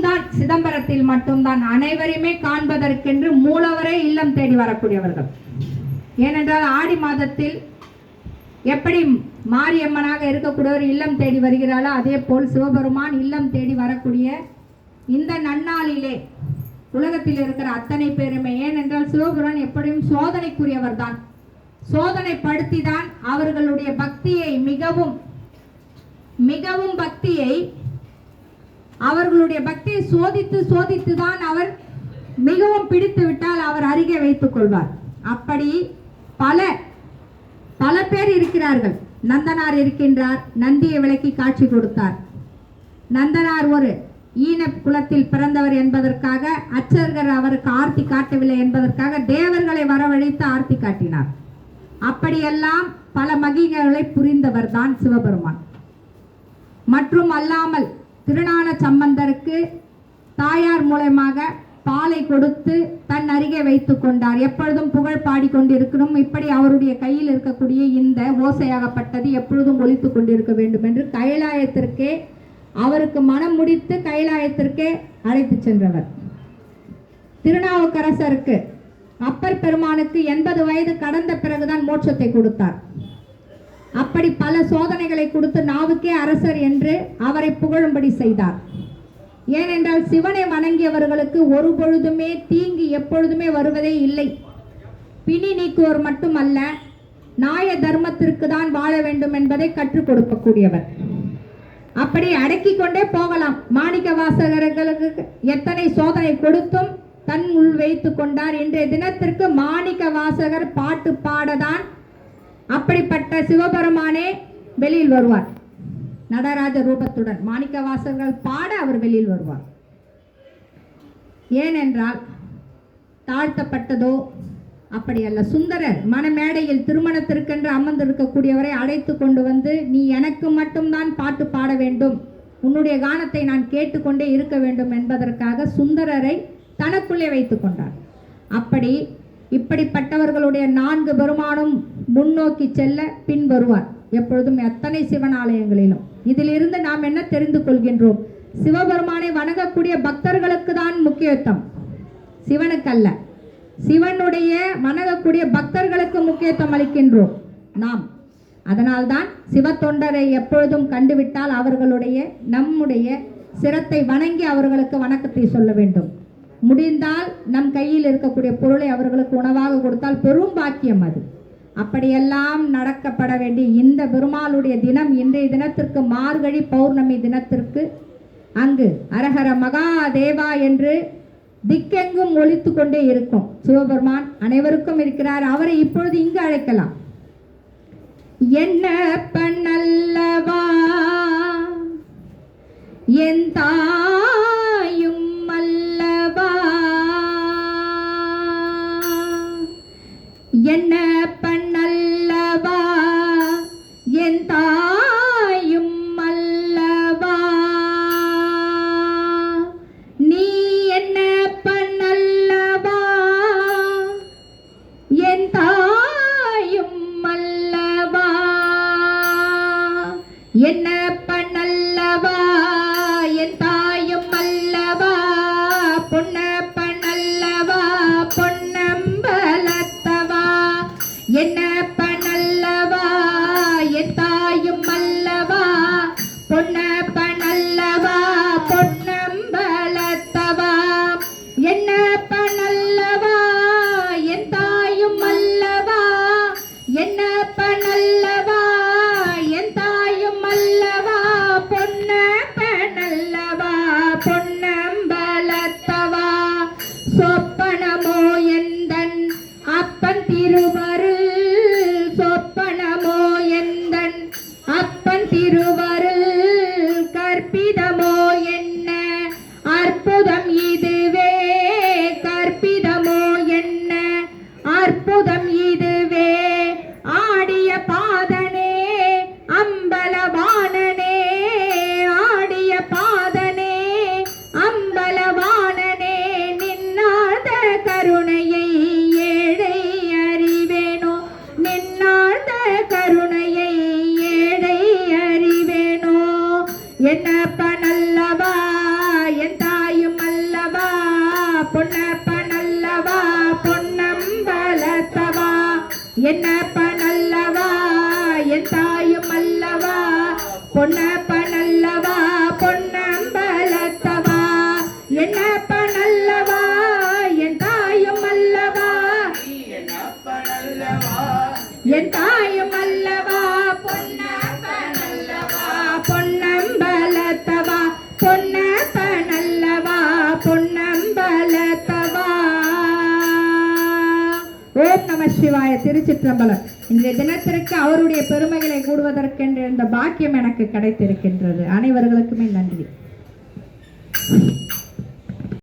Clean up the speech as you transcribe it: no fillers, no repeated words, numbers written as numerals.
மட்டும்தான், சிதம்பரத்தில் மட்டும்தான் அனைவரையுமே காண்பதற்கென்று மூலவரே இல்லம் தேடி வரக்கூடியவர்கள். ஏனென்றால் ஆடி மாதத்தில் எப்படி மாரியம்மனாக இருக்கக்கூடியவர் இல்லம் தேடி வருகிறாளோ அதே போல் சிவபெருமான் இல்லம் தேடி வரக்கூடிய இந்த நன்னாளிலே உலகத்தில் இருக்கிற அத்தனை பேருமே, ஏனென்றால் சிவபெருமான் எப்படியும் சோதனைக்குரியவர் தான், சோதனைப்படுத்தி தான் அவர்களுடைய பக்தியை மிகவும் மிகவும் பக்தியை அவர்களுடைய பக்தியை சோதித்து சோதித்து தான் அவர் மிகவும் பிடித்து விட்டால் அவர் அருகே வைத்துக் கொள்வார். அப்படி பல பல பேர் இருக்கிறார்கள். நந்தனார் இருக்கின்றார், நந்தியை விளக்கி காட்சி கொடுத்தார். நந்தனார் ஒரு ஈன குலத்தில் பிறந்தவர் என்பதற்காக அச்சர்கள் அவருக்கு ஆர்த்தி காட்டவில்லை என்பதற்காக தேவர்களை வரவழைத்து ஆர்த்தி காட்டினார். அப்படியெல்லாம் பல மகிமைகளை புரிந்தவர் தான் சிவபெருமான். மற்றும் அல்லாமல் திருஞான சம்பந்தருக்கு தாயார் மூலமாக பாலை கொடுத்து தன் அருகே வைத்துக் கொண்டார். எப்பொழுதும் புகழ் பாடிக்கொண்டிருக்கணும், இப்படி அவருடைய கையில் இருக்கக்கூடிய இந்த ஓசையாகப்பட்டது எப்பொழுதும் ஒலித்து கொண்டிருக்க வேண்டும் என்று கைலாயத்திற்கே அவருக்கு மனம் முடித்து கைலாயத்திற்கே அழைத்து சென்றவர். திருநாவுக்கரசருக்கு அப்பர் பெருமானுக்கு 80 வயது கடந்த பிறகுதான் மோட்சத்தை கொடுத்தார். அப்படி பல சோதனைகளை கொடுத்து நாவுக்கே அரசர் என்று அவரை புகழும்படி செய்தார். ஏனென்றால் சிவனை வணங்கியவர்களுக்கு ஒரு பொழுதுமே தீங்கு எப்பொழுதுமே வருவதே இல்லை. பிணி நீக்குவோர் மட்டுமல்ல, நாய தர்மத்திற்கு தான் வாழ வேண்டும் என்பதை கற்றுக் கொடுக்கக்கூடியவர். அப்படி அடக்கி கொண்டே போகலாம். மாணிக்க வாசகர்களுக்கு எத்தனை சோதனை கொடுத்தும் தன் உள் வைத்து கொண்டார். இன்றைய தினத்திற்கு மாணிக்க வாசகர் பாட்டு பாடதான் அப்படிப்பட்ட சிவபெருமானே வெளியில் வருவார். நடராஜ ரூபத்துடன் மாணிக்க வாசகர்கள் பாட அவர் வெளியில் வருவார். ஏனென்றால் தாழ்த்தப்பட்டதோ அப்படி அல்ல. சுந்தரர் மணமேடையில் திருமணத்திற்கென்று அமர்ந்திருக்கக்கூடியவரை அழைத்து கொண்டு வந்து, நீ எனக்கு மட்டும்தான் பாட்டு பாட வேண்டும், உன்னுடைய கானத்தை நான் கேட்டுக்கொண்டே இருக்க வேண்டும் என்பதற்காக சுந்தரரை தனக்குள்ளே வைத்துக் கொண்டார். அப்படி இப்படிப்பட்டவர்களுடைய 4 பெருமானும் முன்னோக்கி செல்ல பின் வருவார். எப்பொழுதும் எத்தனை சிவன் ஆலயங்களிலும் இதிலிருந்து நாம் என்ன தெரிந்து கொள்கின்றோம்? சிவபெருமானை வணங்கக்கூடிய பக்தர்களுக்கு தான் முக்கியத்துவம், சிவனுக்கு அல்ல. சிவனுடைய வணங்கக்கூடிய பக்தர்களுக்கு முக்கியத்துவம் அளிக்கின்றோம் நாம். அதனால்தான் சிவ தொண்டரை எப்பொழுதும் கண்டுவிட்டால் அவர்களுடைய நம்முடைய சிரத்தை வணங்கி அவர்களுக்கு வணக்கத்தை சொல்ல வேண்டும். முடிந்தால் நம் கையில் இருக்கக்கூடிய பொருளை அவர்களுக்கு உணவாக கொடுத்தால் பெரும் பாக்கியம் அது. அப்படியெல்லாம் நடக்கப்பட வேண்டிய இந்த பெருமாளுடைய தினம், இன்றைய தினத்திற்கு மார்கழி பௌர்ணமி தினத்திற்கு அங்கு அரஹர மகாதேவா என்று திக்கெங்கும் ஒலித்து கொண்டே இருக்கும். சிவபெருமான் அனைவருக்கும் இருக்கிறார். அவரை இப்பொழுது இங்கு அழைக்கலாம். என்ன பண்ணல்லவா என் தாயும் அல்லவா, என்ன பண்ணல்லவா என் தாயும் அல்லவா, நீ என்ன பண்ணல்லவா என் தாயும் அல்லவா, என்ன பண்ணல்லவா என் தாயும் பொன்னப்பனல்லவா பொன்னம்பலத்தவா என்னப்பனல்லவா என் தாயும் அல்லவா பொன்னப்பனல்லவா பொன்னம்பலத்தவா என்னப்பனல்லவா என் தாயும் அல்லவா என் தாயும் அல்லவா பொன்னப்பனல்லவா பொன்னம்பலத்தவா பொன்னப்பனல்லவா பொன்னம்பலத்தவா. ஓம் நம சிவாய. திருச்சிற்றம்பலம். இன்றைய தினத்திற்கு அவருடைய பெருமைகளை கூடுவதற்கென்ற இந்த பாக்கியம் எனக்கு கிடைத்திருக்கின்றது. அனைவர்களுக்குமே நன்றி.